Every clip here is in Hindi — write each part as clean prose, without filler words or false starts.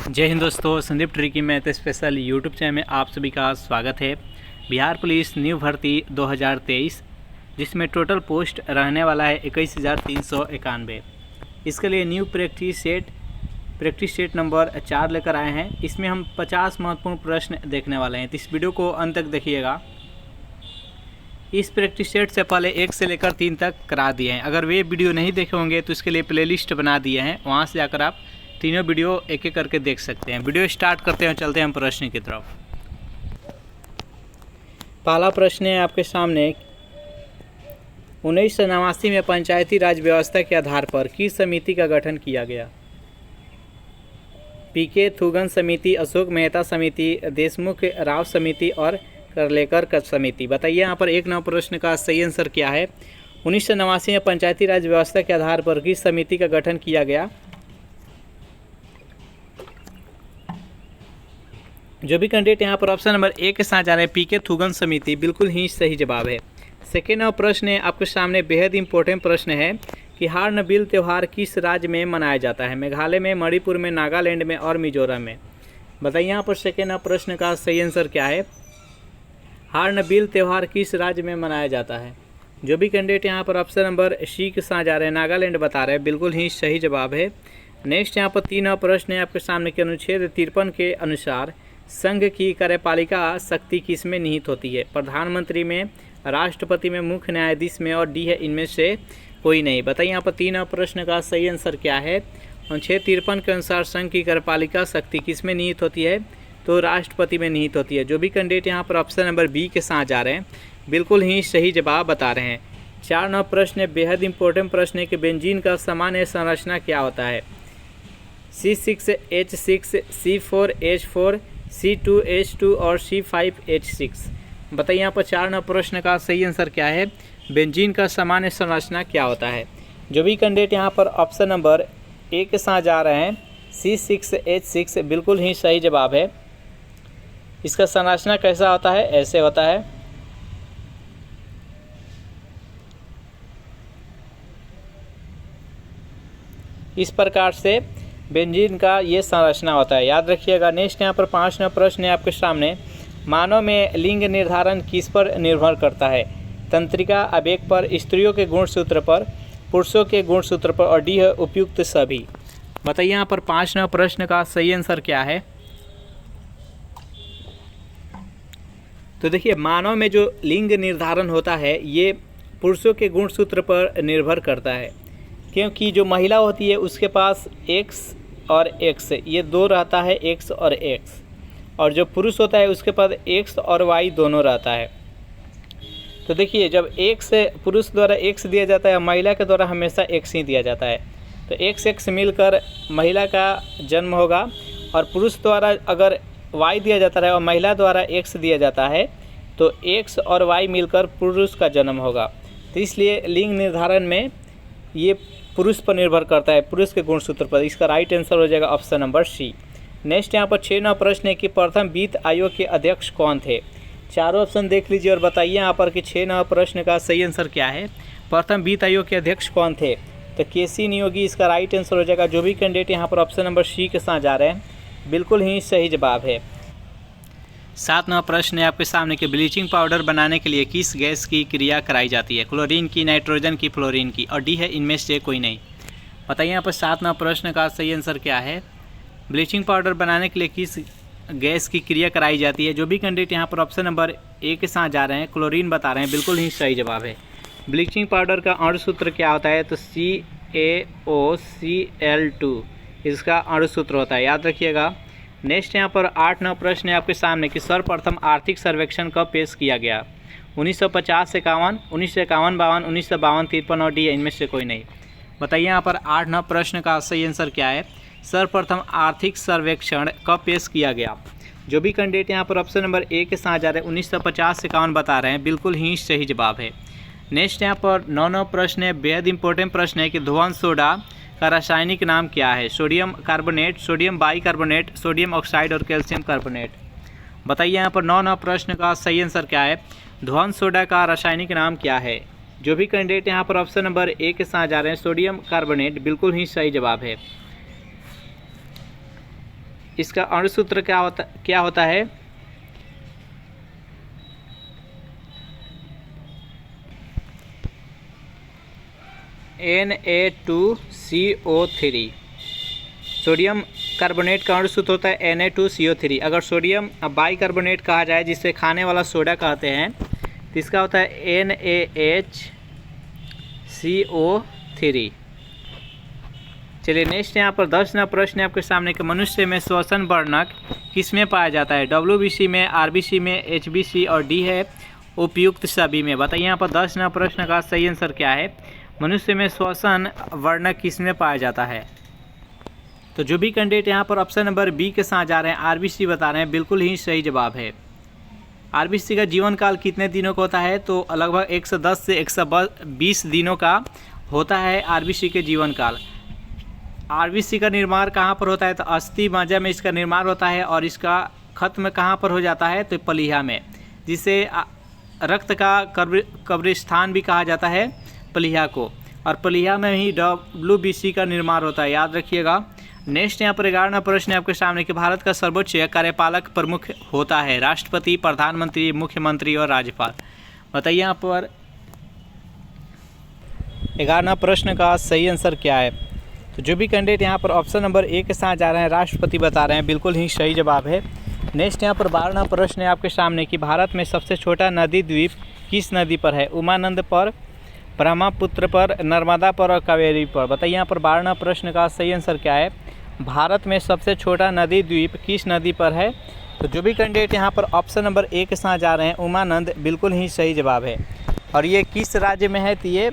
जय हिंद दोस्तों, Sandeep tricky math special YouTube channel में आप सभी का स्वागत है। बिहार पुलिस न्यू भर्ती 2023 जिसमें टोटल पोस्ट रहने वाला है 21,391। इसके लिए न्यू प्रैक्टिस सेट नंबर 4 लेकर आए हैं। इसमें हम 50 महत्वपूर्ण प्रश्न देखने वाले हैं, तो इस वीडियो को अंत तक देखिएगा। इस प्रैक्टिस सेट से पहले 1 से लेकर 3 तक करा दिए हैं। अगर वे वीडियो नहीं देखे होंगे तो इसके लिए प्लेलिस्ट बना दिए हैं, वहाँ से जाकर आप तीनों वीडियो एक एक करके देख सकते हैं। वीडियो स्टार्ट करते हैं, चलते हैं हम प्रश्न की तरफ। पहला प्रश्न है आपके सामने, 1989 में पंचायती राज व्यवस्था के आधार पर किस समिति का गठन किया गया? पीके थुगन समिति, अशोक मेहता समिति, देशमुख राव समिति और करलेकर समिति। बताइए यहाँ पर 1 नंबर प्रश्न का सही आंसर क्या है? 1989 में पंचायती राज व्यवस्था के आधार पर किस समिति का गठन किया गया? जो भी कैंडिडेट यहाँ पर ऑप्शन नंबर 1 के साथ जा रहे हैं, पीके थुगन समिति, बिल्कुल ही सही जवाब है। सेकेंड प्रश्न है आपके सामने, बेहद इंपॉर्टेंट प्रश्न है कि हार्नबिल त्यौहार किस राज्य में मनाया जाता है? मेघालय में, मणिपुर में, नागालैंड में और मिजोरम में। बताइए यहाँ पर सेकेंड प्रश्न का सही आंसर क्या है? हार्नबिल त्यौहार किस राज्य में मनाया जाता है? जो भी कैंडिडेट यहाँ पर ऑप्शन नंबर सी के साथ जा रहे हैं, नागालैंड बता रहे हैं, बिल्कुल ही सही जवाब है। नेक्स्ट यहाँ पर 3 प्रश्न है आपके सामने कि अनुच्छेद 53 के अनुसार संघ की कार्यपालिका शक्ति किस में निहित होती है? प्रधानमंत्री में, राष्ट्रपति में, मुख्य न्यायाधीश में और डी है इनमें से कोई नहीं। बताइए यहाँ पर 3 प्रश्न का सही आंसर क्या है? अनुच्छेद 53 के अनुसार संघ की कार्यपालिका शक्ति किस में निहित होती है? तो राष्ट्रपति में निहित होती है। जो भी कैंडिडेट यहाँ पर ऑप्शन नंबर बी के साथ जा रहे हैं, बिल्कुल ही सही जवाब बता रहे हैं। 4 प्रश्न है, बेहद इंपॉर्टेंट प्रश्न है कि बेंजीन का सामान्य संरचना क्या होता है? C6H6, C4H4, C2H2 और C5H6। बताइए यहाँ पर 4 प्रश्न का सही आंसर क्या है? बेंजीन का सामान्य संरचना क्या होता है? जो भी कैंडिडेट यहाँ पर ऑप्शन नंबर 1 के साथ जा रहे हैं, C6H6, बिल्कुल ही सही जवाब है। इसका संरचना कैसा होता है? ऐसे होता है। इस प्रकार से बेंजीन का ये संरचना होता है, याद रखिएगा। नेक्स्ट यहाँ पर 5 प्रश्न है आपके सामने, मानव में लिंग निर्धारण किस पर निर्भर करता है? तंत्रिका, आवेग पर, स्त्रियों के गुणसूत्र पर, पुरुषों के गुणसूत्र पर और डी है उपयुक्त सभी। बताइए यहाँ पर 5 प्रश्न का सही आंसर क्या है? तो देखिए, मानव में जो लिंग निर्धारण होता है ये पुरुषों के गुणसूत्र पर निर्भर करता है, क्योंकि जो महिला होती है उसके पास X और X ये 2 रहता है, X और X, और जो पुरुष होता है उसके पास X और Y दोनों रहता है। तो देखिए, जब X पुरुष द्वारा X दिया जाता है, महिला के द्वारा हमेशा X ही दिया जाता है, तो XX मिलकर महिला का जन्म होगा, और पुरुष द्वारा अगर Y दिया जाता है और महिला द्वारा X दिया जाता है तो X और Y मिलकर पुरुष का जन्म होगा। तो इसलिए लिंग निर्धारण में ये पुरुष पर निर्भर करता है, पुरुष के गुणसूत्र पर। इसका राइट आंसर हो जाएगा ऑप्शन नंबर सी। नेक्स्ट यहाँ पर 6 प्रश्न है कि प्रथम वित्त आयोग के अध्यक्ष कौन थे? चारों ऑप्शन देख लीजिए और बताइए यहाँ पर कि 6 प्रश्न का सही आंसर क्या है? प्रथम वित्त आयोग के अध्यक्ष कौन थे? तो केसी नियोगी इसका राइट आंसर हो जाएगा। जो भी कैंडिडेट यहाँ पर ऑप्शन नंबर सी के साथ जा रहे हैं, बिल्कुल ही सही जवाब है। 7 प्रश्न है आपके सामने कि ब्लीचिंग पाउडर बनाने के लिए किस गैस की क्रिया कराई जाती है? क्लोरीन की, नाइट्रोजन की, फ्लोरीन की और डी है इनमें से कोई नहीं। बताइए यहाँ पर 7 प्रश्न का सही आंसर क्या है? ब्लीचिंग पाउडर बनाने के लिए किस गैस की क्रिया कराई जाती है? जो भी कैंडिडेट यहाँ पर ऑप्शन नंबर 1 के साथ जा रहे हैं, क्लोरीन बता रहे हैं, बिल्कुल ही सही जवाब है। ब्लीचिंग पाउडर का अणु सूत्र क्या होता है? तो CaOCl2 इसका अणु सूत्र होता है, याद रखिएगा। नेक्स्ट यहाँ पर 8 प्रश्न है आपके सामने कि सर्वप्रथम आर्थिक सर्वेक्षण कब पेश किया गया? 1950, 51, 1951, 52, 1952, 53 और डी इनमें से कोई नहीं। बताइए यहाँ पर 8 प्रश्न का सही आंसर क्या है? सर्वप्रथम आर्थिक सर्वेक्षण कब पेश किया गया? जो भी कैंडिडेट यहाँ पर ऑप्शन नंबर 1 के साथ जा रहे हैं, 1950, 51 बता रहे हैं, बिल्कुल ही सही जवाब है। नेक्स्ट यहाँ पर 9 प्रश्न है, बेहद इंपॉर्टेंट प्रश्न है कि ध्रुवन सोडा का रासायनिक नाम क्या है? Sodium carbonate, sodium bicarbonate, sodium oxide और कैल्शियम कार्बोनेट। बताइए यहाँ पर 9 प्रश्न का सही आंसर क्या है? ध्रुवन सोडा का रासायनिक नाम क्या है? जो भी कैंडिडेट यहाँ पर ऑप्शन नंबर 1 के साथ जा रहे हैं, सोडियम कार्बोनेट, बिल्कुल ही सही जवाब है। इसका अणुसूत्र क्या होता है? Na2CO3। सोडियम कार्बोनेट का अणुसूत्र होता है Na2CO3। अगर सोडियम बाइकार्बोनेट कहा जाए, जिसे खाने वाला सोडा कहते हैं, तो इसका होता है NaHCO3। चलिए नेक्स्ट यहाँ पर 10वां प्रश्न है आपके सामने कि मनुष्य में श्वसन वर्णक किस में पाया जाता है? WBC में, RBC में, HBC और D है उपयुक्त सभी में। बताइए यहाँ पर 10वां प्रश्न का सही आंसर क्या है? मनुष्य में श्वसन वर्णक किस में पाया जाता है? तो जो भी कैंडिडेट यहाँ पर ऑप्शन नंबर बी के साथ जा रहे हैं, RBC बता रहे हैं, बिल्कुल ही सही जवाब है। RBC का जीवन काल कितने दिनों का होता है? तो लगभग 110 से 120 दिनों का होता है RBC के जीवन काल। RBC का निर्माण कहाँ पर होता है? तो अस्थि मज्जा में इसका निर्माण होता है और इसका खत्म कहाँ पर हो जाता है? तो पलीहा में, जिसे रक्त का कब्रिस्तान भी कहा जाता है पलीहा को, और पलीहा में ही WBC का निर्माण होता है, याद रखिएगा। नेक्स्ट यहाँ पर 11वां प्रश्न है आपके सामने कि भारत का सर्वोच्च कार्यपालक प्रमुख होता है? राष्ट्रपति, प्रधानमंत्री, मुख्यमंत्री और राज्यपाल। बताइए यहाँ पर 11वां प्रश्न का सही आंसर क्या है? तो जो भी कैंडिडेट यहाँ पर ऑप्शन नंबर ए के साथ जा रहे हैं, राष्ट्रपति बता रहे हैं, बिल्कुल ही सही जवाब है। नेक्स्ट यहाँ पर 12वां प्रश्न है आपके सामने कि भारत में सबसे छोटा नदी द्वीप किस नदी पर है? उमानंद पर, ब्रह्मपुत्र पर, नर्मदा पर और कावेरी पर। बताइए यहाँ पर 12वां प्रश्न का सही आंसर क्या है? भारत में सबसे छोटा नदी द्वीप किस नदी पर है? तो जो भी कैंडिडेट यहाँ पर ऑप्शन नंबर ए के साथ जा रहे हैं, उमानंद, बिल्कुल ही सही जवाब है। और ये किस राज्य में है? तो ये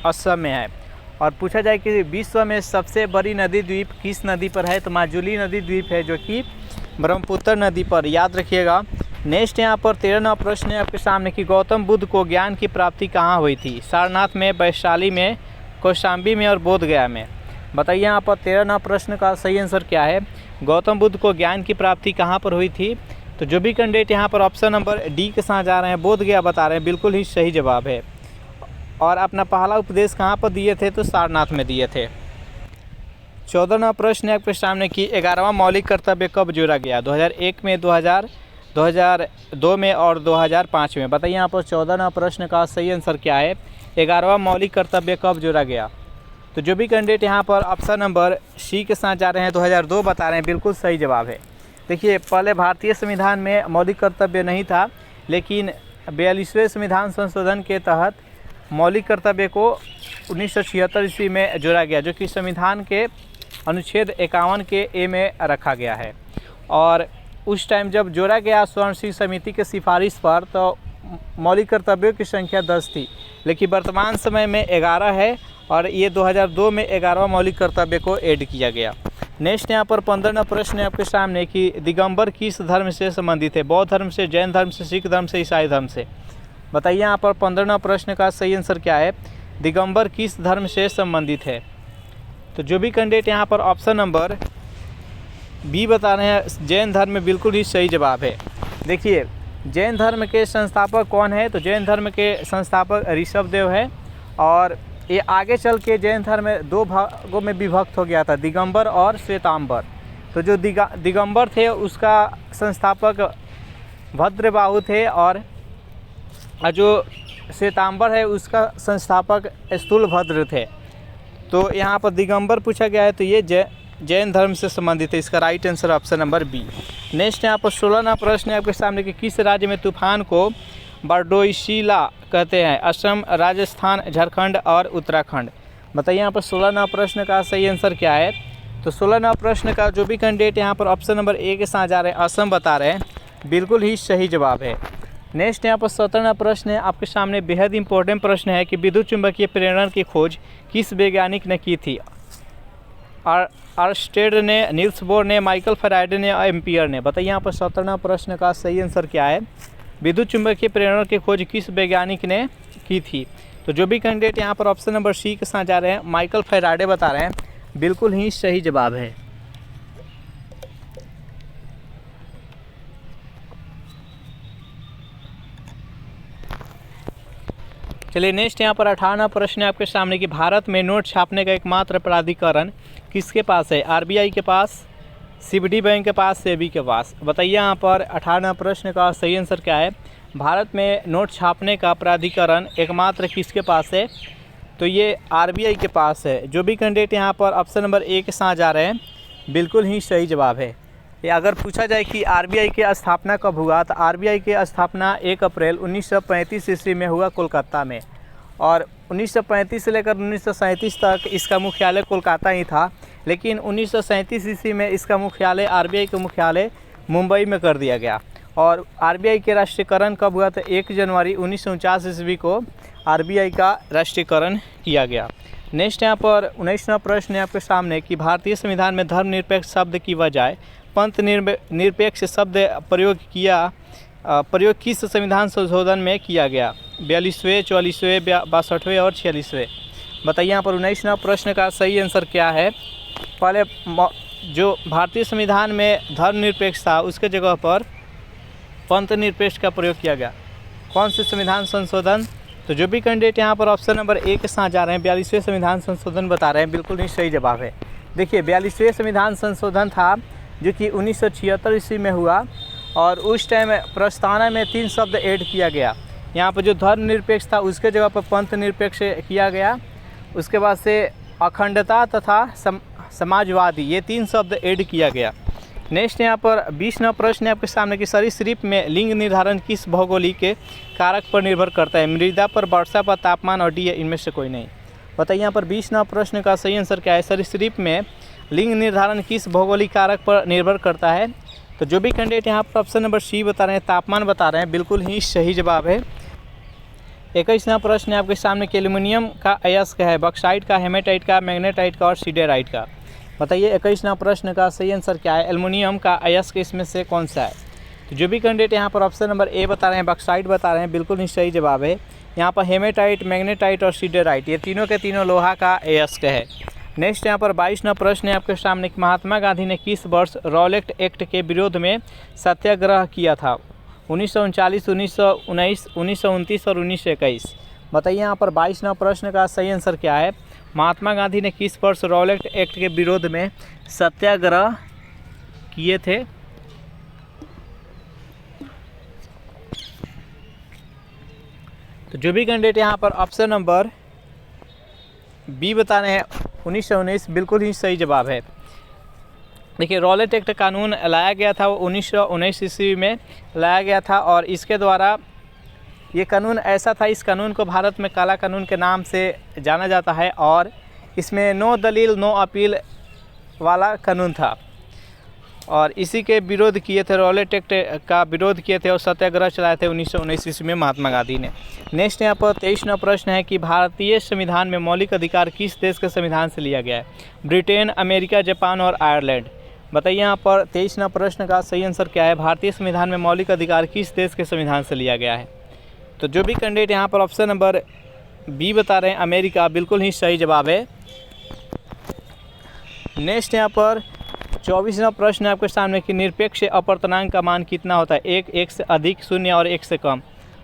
असम में है। और पूछा जाए कि विश्व में सबसे बड़ी नदी द्वीप किस नदी पर है? तो माजुली नदी द्वीप है, जो कि ब्रह्मपुत्र नदी पर, याद रखिएगा। नेक्स्ट यहाँ पर 13वां प्रश्न है आपके सामने कि गौतम बुद्ध को ज्ञान की प्राप्ति कहाँ हुई थी? सारनाथ में, वैशाली में, कौशाम्बी में और बोधगया में। बताइए यहाँ पर 13वां प्रश्न का सही आंसर क्या है? गौतम बुद्ध को ज्ञान की प्राप्ति कहाँ पर हुई थी? तो जो भी कैंडिडेट यहाँ पर ऑप्शन नंबर डी के साथ जा रहे हैं, बोधगया बता रहे हैं, बिल्कुल ही सही जवाब है। और अपना पहला उपदेश कहाँ पर दिए थे? तो सारनाथ में दिए थे। 14वां प्रश्न है आपके सामने कि 11वां मौलिक कर्तव्य कब जोड़ा गया? 2001 में, 2002 में और 2005 में। बताइए यहाँ पर 14वां प्रश्न का सही आंसर क्या है? 11वां मौलिक कर्तव्य कब जोड़ा गया? तो जो भी कैंडिडेट यहाँ पर ऑप्शन नंबर सी के साथ जा रहे हैं, 2002 बता रहे हैं, बिल्कुल सही जवाब है। देखिए, पहले भारतीय संविधान में मौलिक कर्तव्य नहीं था, लेकिन 42वें संविधान संशोधन के तहत मौलिक कर्तव्य को 1976 ईस्वी में जोड़ा गया, जो कि संविधान के अनुच्छेद 51 के ए में रखा गया है। और उस टाइम जब जोड़ा गया स्वर्ण सिंह समिति के सिफारिश पर, तो मौलिक कर्तव्यों की संख्या 10 थी, लेकिन वर्तमान समय में 11 है, और ये 2002 में 11वां मौलिक कर्तव्य को ऐड किया गया। नेक्स्ट यहाँ पर 15वां प्रश्न है आपके सामने कि दिगंबर किस धर्म से संबंधित है? बौद्ध धर्म से, जैन धर्म से, सिख धर्म से, ईसाई धर्म से। बताइए यहाँ पर 15वां प्रश्न का सही आंसर क्या है? दिगंबर किस धर्म से संबंधित है? तो जो भी कैंडिडेट यहाँ पर ऑप्शन नंबर बी बता रहे हैं, जैन धर्म में, बिल्कुल ही सही जवाब है। देखिए, जैन धर्म के संस्थापक कौन है? तो जैन धर्म के संस्थापक ऋषभदेव है, और ये आगे चल के जैन धर्म 2 भागों में विभक्त हो गया था, दिगंबर और श्वेतांबर। तो जो दिगंबर थे उसका संस्थापक भद्रबाहु थे, और जो श्वेतांबर है उसका संस्थापक स्थूलभद्र थे। तो यहाँ पर दिगंबर पूछा गया है, तो ये जैन धर्म से संबंधित है। इसका right answer option number B. Next यहाँ पर 16वां प्रश्न है आपके सामने कि किस राज्य में तूफान को बारडोइसिला कहते हैं? असम, राजस्थान, झारखंड और उत्तराखंड। बताइए यहाँ पर 16वां प्रश्न का सही आंसर क्या है? तो 16वां प्रश्न का जो भी कैंडिडेट यहाँ पर ऑप्शन नंबर ए के साथ जा रहे हैं, असम बता रहे हैं, बिल्कुल ही सही जवाब है। नेक्स्ट यहाँ पर 17वां प्रश्न है आपके सामने, बेहद इंपॉर्टेंट प्रश्न है कि विद्युत चुंबकीय प्रेरण की खोज किस वैज्ञानिक ने की थी? अर्स्टेड ने, नील्स बोर ने, माइकल फैराडे ने और एम्पियर ने। बताइए यहाँ पर 17वां प्रश्न का सही आंसर क्या है? विद्युत चुंबकीय प्रेरण की खोज किस वैज्ञानिक ने की थी? तो जो भी कैंडिडेट यहाँ पर ऑप्शन नंबर सी के साथ जा रहे हैं, माइकल फैराडे बता रहे हैं, बिल्कुल ही सही जवाब है। चलिए नेक्स्ट यहाँ पर 18वां प्रश्न है आपके सामने कि भारत में नोट छापने का एकमात्र प्राधिकरण किसके पास है? आरबीआई के पास, सीबीडी बैंक के पास, सेबी के पास। बताइए यहाँ पर 18वां प्रश्न का सही आंसर क्या है। भारत में नोट छापने का प्राधिकरण एकमात्र किसके पास है, तो ये आरबीआई के पास है। जो भी कैंडिडेट यहाँ पर ऑप्शन नंबर ए के साथ जा रहे हैं, बिल्कुल ही सही जवाब है। ये अगर पूछा जाए कि आरबीआई की स्थापना कब हुआ, तो आरबीआई की स्थापना 1 अप्रैल 1935 ईस्वी में हुआ कोलकाता में, और 1935 से लेकर 1937 तक इसका मुख्यालय कोलकाता ही था। लेकिन 1937 ईस्वी में इसका मुख्यालय, आरबीआई का मुख्यालय मुंबई में कर दिया गया। और आरबीआई के राष्ट्रीयकरण कब हुआ, तो 1 जनवरी 1949 ईस्वी को आरबीआई का राष्ट्रीयकरण किया गया। नेक्स्ट यहाँ पर 19वां प्रश्न है आपके सामने कि भारतीय संविधान में धर्मनिरपेक्ष शब्द की बजाय पंथ निरपेक्ष शब्द प्रयोग किस संविधान संशोधन में किया गया। 42वें, 44वें, 62वें और 46वें। बताइए यहाँ पर 19वां प्रश्न का सही आंसर क्या है। पहले जो भारतीय संविधान में धर्मनिरपेक्ष था, उसके जगह पर पंथ निरपेक्ष का प्रयोग किया गया। कौन से संविधान संशोधन, तो जो भी कैंडिडेट यहाँ पर ऑप्शन नंबर ए के साथ जा रहे हैं, 42वें संविधान संशोधन बता रहे हैं, बिल्कुल ही सही जवाब है। देखिए 42वें संविधान संशोधन था जो कि 1976 ईस्वी में हुआ, और उस टाइम प्रस्तावना में 3 शब्द ऐड किया गया। यहाँ पर जो धर्मनिरपेक्ष था उसके जगह पर पंथ निरपेक्ष किया गया। उसके बाद से अखंडता तथा समाजवादी, ये 3 शब्द ऐड किया गया। नेक्स्ट यहाँ पर 20वां प्रश्न है आपके सामने कि सरीसृप में लिंग निर्धारण किस भौगोलिक के कारक पर निर्भर करता है। मृदा पर, वर्षा पर, तापमान और डी है, इनमें से कोई नहीं। बताइए यहाँ पर 20वां प्रश्न का सही आंसर क्या है। सरीसृप में लिंग निर्धारण किस भौगोलिक कारक पर निर्भर करता है, तो जो भी कैंडिडेट यहाँ पर ऑप्शन नंबर सी बता रहे हैं, तापमान बता रहे हैं, बिल्कुल ही सही जवाब है। 21वां प्रश्न है आपके सामने कि एल्युमिनियम का अयस्क है बॉक्साइट का, हेमेटाइट का, मैग्नेटाइट का और सिडेराइट का। बताइए 21वां प्रश्न का सही आंसर क्या है। एल्युमिनियम का अयस्क इसमें से कौन सा है, तो जो भी कैंडिडेट यहाँ पर ऑप्शन नंबर ए बता रहे हैं, बॉक्साइट बता रहे हैं, बिल्कुल ही सही जवाब है। यहाँ पर हेमेटाइट, मैग्नेटाइट और सिडेराइट, ये तीनों के तीनों लोहा का अयस्क है। नेक्स्ट यहाँ पर 22वां प्रश्न है आपके सामने कि महात्मा गांधी ने किस वर्ष रॉलेट एक्ट के विरोध में सत्याग्रह किया था। 1939, 1919, 1929 और 1921। बताइए यहाँ पर 22वां प्रश्न का सही आंसर क्या है। महात्मा गांधी ने किस वर्ष रॉलेट एक्ट के विरोध में सत्याग्रह किए थे। तो जो भी कैंडिडेट यहाँ पर ऑप्शन नंबर बी बता रहे हैं 1919, बिल्कुल ही सही जवाब है। देखिए रॉलेट एक्ट कानून लाया गया था, वो 1919 ईस्वी में लाया गया था, और इसके द्वारा ये कानून ऐसा था, इस कानून को भारत में काला कानून के नाम से जाना जाता है, और इसमें नो दलील नो अपील वाला कानून था, और इसी के विरोध किए थे, रॉलेट एक्ट का विरोध किए थे और सत्याग्रह चलाए थे 1919 ईस्वी में महात्मा गांधी ने। नेक्स्ट यहाँ पर 23वां प्रश्न है कि भारतीय संविधान में मौलिक अधिकार किस देश के संविधान से लिया गया है। ब्रिटेन, अमेरिका, जापान और आयरलैंड। बताइए यहाँ पर 23वां प्रश्न का सही आंसर क्या है। भारतीय संविधान में मौलिक अधिकार किस देश के संविधान से लिया गया है। तो जो भी कैंडिडेट यहाँ पर ऑप्शन नंबर बी बता रहे हैं, अमेरिका, बिल्कुल ही सही जवाब है। नेक्स्ट यहाँ पर 24वां प्रश्न है आपके सामने कि निरपेक्ष अपवर्तनांक का मान कितना होता है। 1, 1 से अधिक, 0 और 1 से कम।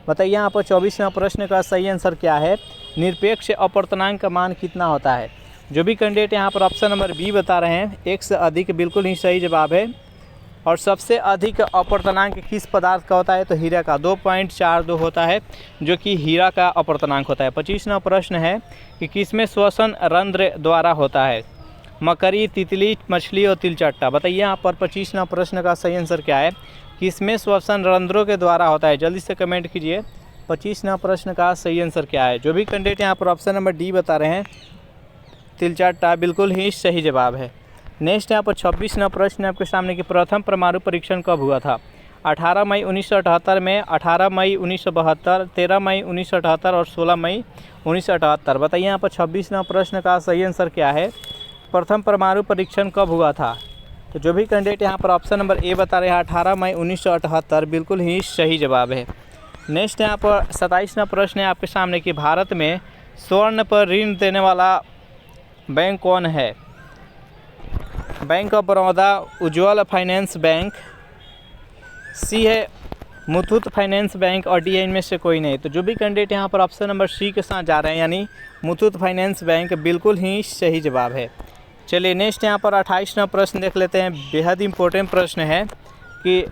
बताइए यहाँ पर 24वां प्रश्न का सही आंसर क्या है। निरपेक्ष अपवर्तनांक का मान कितना होता है। जो भी कैंडिडेट यहाँ पर ऑप्शन नंबर बी बता रहे हैं, 1 से अधिक, बिल्कुल ही सही जवाब है। और सबसे अधिक अपवर्तनांक किस पदार्थ का होता है, तो हीरा का 2.42 होता है, जो कि हीरा का अपवर्तनांक होता है। 25वां प्रश्न है कि किसमें श्वसन रंध्र द्वारा होता है। मकड़ी, तितली, मछली और तिलचट्टा। बताइए यहाँ पर 25वां प्रश्न का सही आंसर क्या है। किसमें श्वसन रंध्रों के द्वारा होता है, जल्दी से कमेंट कीजिए। 25वां प्रश्न का सही आंसर क्या है। जो भी कैंडिडेट यहाँ पर ऑप्शन नंबर डी बता रहे हैं, तिलचट्टा, बिल्कुल ही सही जवाब है। नेक्स्ट यहाँ पर 26वां प्रश्न आपके सामने कि प्रथम परमाणु परीक्षण कब हुआ था। 18 मई 1978 में, 18 मई 1972, 13 मई 1978 और 16 मई 1978। बताइए यहाँ पर 26वां प्रश्न का सही आंसर क्या है। प्रथम परमाणु परीक्षण कब हुआ था। तो जो भी कैंडिडेट यहाँ पर ऑप्शन नंबर ए बता रहे हैं, 18 मई 1978, बिल्कुल ही सही जवाब है। नेक्स्ट यहाँ पर 27वां प्रश्न है आपके सामने कि भारत में स्वर्ण पर ऋण देने वाला बैंक कौन है। Bank of Baroda, Ujjwal finance bank, C है मुथूट फाइनेंस बैंक और डी है इनमें से कोई नहीं। तो जो भी कैंडिडेट यहाँ पर ऑप्शन नंबर सी के साथ जा रहे हैं, यानी मुथूट फाइनेंस बैंक, बिल्कुल ही सही जवाब है। चलिए नेक्स्ट यहाँ पर 28वां प्रश्न देख लेते हैं। बेहद इम्पोर्टेंट प्रश्न है कि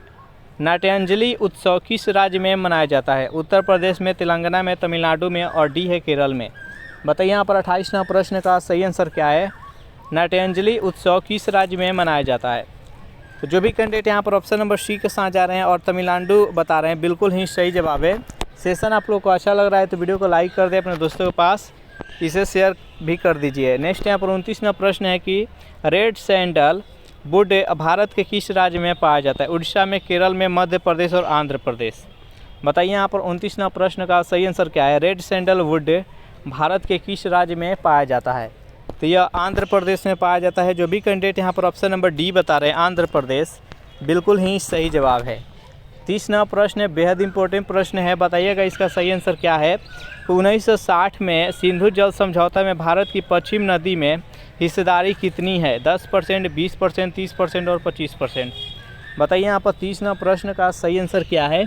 नाट्यांजलि उत्सव किस राज्य में मनाया जाता है? उत्तर प्रदेश में, तेलंगाना में, तमिलनाडु में और डी है केरल में। बताइए यहाँ पर 28वां प्रश्न का सही आंसर क्या है? नाट्यांजलि उत्सव किस राज्य में मनाया जाता है? तो जो भी कैंडिडेट यहाँ पर ऑप्शन नंबर सी के साथ जा रहे हैं और तमिलनाडु बता रहे हैं, बिल्कुल ही सही जवाब है। सेशन आप लोग को अच्छा लग रहा है तो वीडियो को लाइक कर दें, अपने दोस्तों के पास इसे शेयर भी कर दीजिए। नेक्स्ट यहाँ पर 29वां प्रश्न है कि रेड सैंडल वुड भारत के किस राज्य में पाया जाता है? उड़ीसा में, केरल में, मध्य प्रदेश और आंध्र प्रदेश। बताइए यहाँ पर 29वां प्रश्न का सही आंसर क्या है? रेड सैंडल वुड भारत के किस राज्य में पाया जाता है? तो यह आंध्र प्रदेश में पाया जाता है। जो भी कैंडिडेट यहाँ पर ऑप्शन नंबर डी बता रहे हैं आंध्र प्रदेश, बिल्कुल ही सही जवाब है। 30वां प्रश्न बेहद इंपॉर्टेंट प्रश्न है, बताइएगा इसका सही आंसर क्या है? 1960 में सिंधु जल समझौता में भारत की पश्चिम नदी में हिस्सेदारी कितनी है? 10%, 20%, 30% और 25%। बताइए यहाँ पर 30वां प्रश्न का सही आंसर क्या है?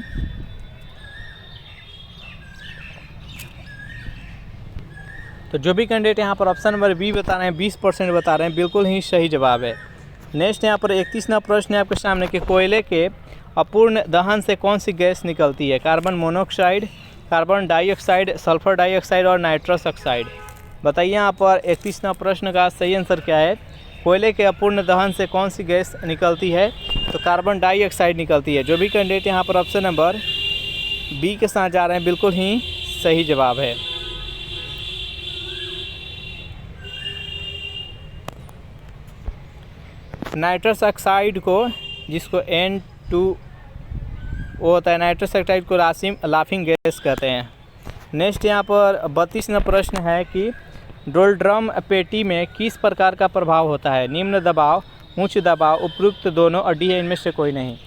तो जो भी कैंडिडेट यहाँ पर ऑप्शन नंबर बी बता रहे हैं 20% बता रहे हैं, बिल्कुल ही सही जवाब है। नेक्स्ट यहाँ पर 31वां प्रश्न है आपके सामने कि कोयले के अपूर्ण दहन से कौन सी गैस निकलती है? Carbon monoxide, carbon dioxide, sulphur dioxide और नाइट्रस ऑक्साइड। बताइए यहाँ पर 31वां प्रश्न का सही आंसर क्या है? कोयले के अपूर्ण दहन से कौन सी गैस निकलती है? तो कार्बन डाइऑक्साइड निकलती है। जो भी कैंडिडेट यहाँ पर ऑप्शन नंबर बी के साथ जा रहे हैं, बिल्कुल ही सही जवाब है। नाइट्रस ऑक्साइड को, जिसको N2 वो होता है, नाइट्रस ऑक्साइड को लाफिंग गैस कहते हैं। नेक्स्ट यहाँ पर 32वां प्रश्न है कि डोलड्रम पेटी में किस प्रकार का प्रभाव होता है? निम्न दबाव, उच्च दबाव, उपयुक्त दोनों और डी है इनमें से कोई नहीं।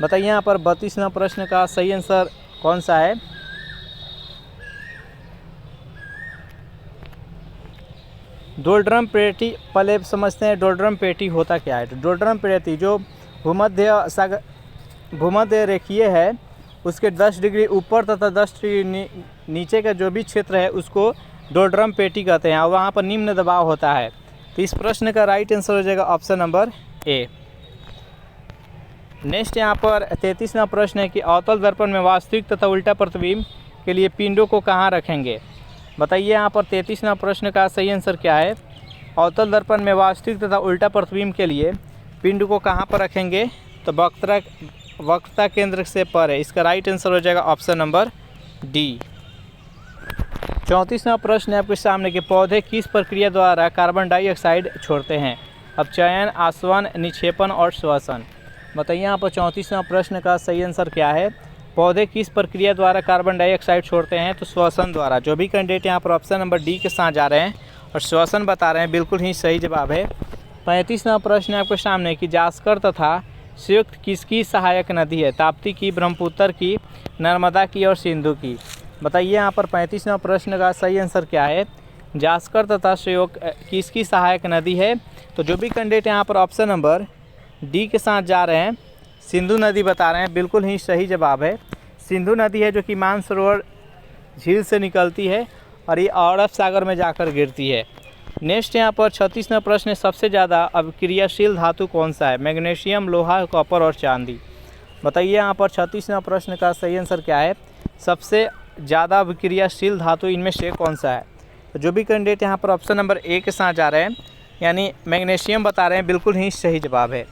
बताइए यहाँ पर 32वां प्रश्न का सही आंसर कौन सा है? डोलड्रम पेटी, पहले समझते हैं डोलड्रम पेटी होता क्या है। तो डोलड्रम पेटी जो भूमध्य रेखीय है, उसके 10 डिग्री ऊपर तथा 10 डिग्री नीचे का जो भी क्षेत्र है उसको डोलड्रम पेटी कहते हैं और वहाँ पर निम्न दबाव होता है। तो इस प्रश्न का राइट आंसर हो जाएगा ऑप्शन नंबर ए। नेक्स्ट यहाँ पर 33वां प्रश्न है कि अवतल दर्पण में वास्तविक तथा उल्टा प्रतिबिंब के लिए पिंडों को कहाँ रखेंगे? बताइए यहाँ पर 33वां प्रश्न का सही आंसर क्या है? अवतल दर्पण में वास्तविक तथा उल्टा प्रतिबिंब के लिए पिंड को कहाँ पर रखेंगे? तो वक्रता केंद्र से पर है। इसका राइट आंसर हो जाएगा ऑप्शन नंबर डी। 34वां प्रश्न है आपके सामने कि पौधे किस प्रक्रिया द्वारा कार्बन डाइऑक्साइड छोड़ते हैं? अब चयन, आसवन, निक्षेपण और श्वसन। बताइए यहाँ पर 34वां प्रश्न का सही आंसर क्या है? पौधे किस प्रक्रिया द्वारा कार्बन डाइऑक्साइड छोड़ते हैं? तो श्वसन द्वारा। जो भी कैंडिडेट यहाँ पर ऑप्शन नंबर डी के साथ जा रहे हैं और श्वसन बता रहे हैं, बिल्कुल ही सही जवाब है। 35वां प्रश्न है आपके सामने कि जास्कर तथा संयुक्त किसकी सहायक नदी है? ताप्ती की, ब्रह्मपुत्र की, नर्मदा की और सिंधु की। बताइए यहाँ पर 35वां प्रश्न का सही आंसर क्या है? जास्कर तथा संयुक्त किसकी सहायक नदी है? तो जो भी कैंडिडेट यहाँ पर ऑप्शन नंबर डी के साथ जा रहे हैं, सिंधु नदी बता रहे हैं, बिल्कुल ही सही जवाब है। सिंधु नदी है जो कि मानसरोवर झील से निकलती है और ये अरब सागर में जाकर गिरती है। नेक्स्ट यहाँ पर 36वां प्रश्न, सबसे ज़्यादा अभिक्रियाशील धातु कौन सा है? मैग्नीशियम, लोहा, कॉपर और चांदी। बताइए यहाँ पर 36वां प्रश्न का सही आंसर क्या है? सबसे ज़्यादा अभिक्रियाशील धातु इनमें से कौन सा है? तो जो भी कैंडिडेट यहाँ पर ऑप्शन नंबर ए के साथ जा रहे हैं, यानी मैग्नीशियम बता रहे हैं, बिल्कुल ही सही जवाब है।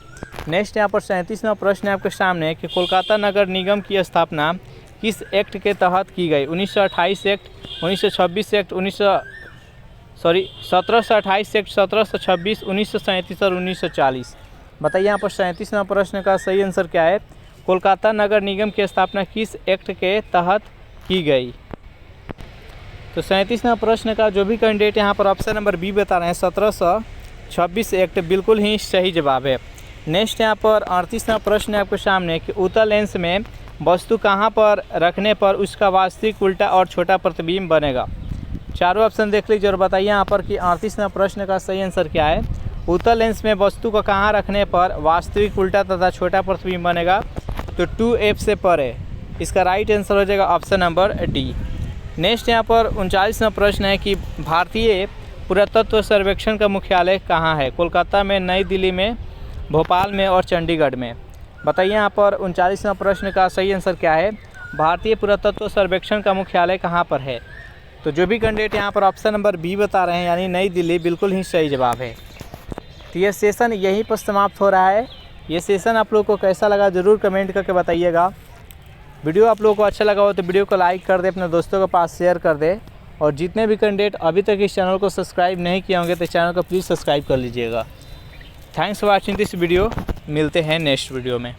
नेक्स्ट यहाँ पर 37वां प्रश्न है आपके सामने कि कोलकाता नगर निगम की स्थापना किस एक्ट के तहत की गई? 1928 एक्ट, 1926 एक्ट, 1728 एक्ट, 1726, 1937 और 1940। बताइए यहाँ पर 37वां प्रश्न का सही आंसर क्या है? कोलकाता नगर निगम की स्थापना किस एक्ट के तहत की गई? तो 37वां प्रश्न का जो भी कैंडिडेट यहाँ पर ऑप्शन नंबर बी बता रहे हैं, 1726 एक्ट, बिल्कुल ही सही जवाब है। नेक्स्ट यहाँ पर 38वां प्रश्न है आपके सामने कि उत्तल लेंस में वस्तु कहाँ पर रखने पर उसका वास्तविक उल्टा और छोटा प्रतिबिंब बनेगा? चारों ऑप्शन देख लीजिए और बताइए यहाँ पर कि 38वां प्रश्न का सही आंसर क्या है? उत्तल लेंस में वस्तु को कहाँ रखने पर वास्तविक उल्टा तथा छोटा प्रतिबिंब बनेगा? तो 2F से पर है। इसका राइट आंसर हो जाएगा ऑप्शन नंबर डी। नेक्स्ट यहाँ पर 39वां प्रश्न है कि भारतीय पुरातत्व सर्वेक्षण का मुख्यालय कहाँ है? कोलकाता में, नई दिल्ली में, भोपाल में और चंडीगढ़ में। बताइए यहाँ पर 39वां प्रश्न का सही आंसर क्या है? भारतीय पुरातत्व सर्वेक्षण का मुख्यालय कहाँ पर है? तो जो भी कैंडिडेट यहाँ पर ऑप्शन नंबर बी बता रहे हैं यानी नई दिल्ली, बिल्कुल ही सही जवाब है। तो ये सेशन यहीं पर समाप्त हो रहा है। ये सेशन आप लोगों को कैसा लगा ज़रूर कमेंट करके बताइएगा। वीडियो आप लोगों को अच्छा लगा हो तो वीडियो को लाइक कर दे, अपने दोस्तों के पास शेयर कर दे, और जितने भी कैंडिडेट अभी तक इस चैनल को सब्सक्राइब नहीं किए होंगे तो चैनल को प्लीज़ सब्सक्राइब कर लीजिएगा। Thanks for watching this video. मिलते हैं नेक्स्ट वीडियो में।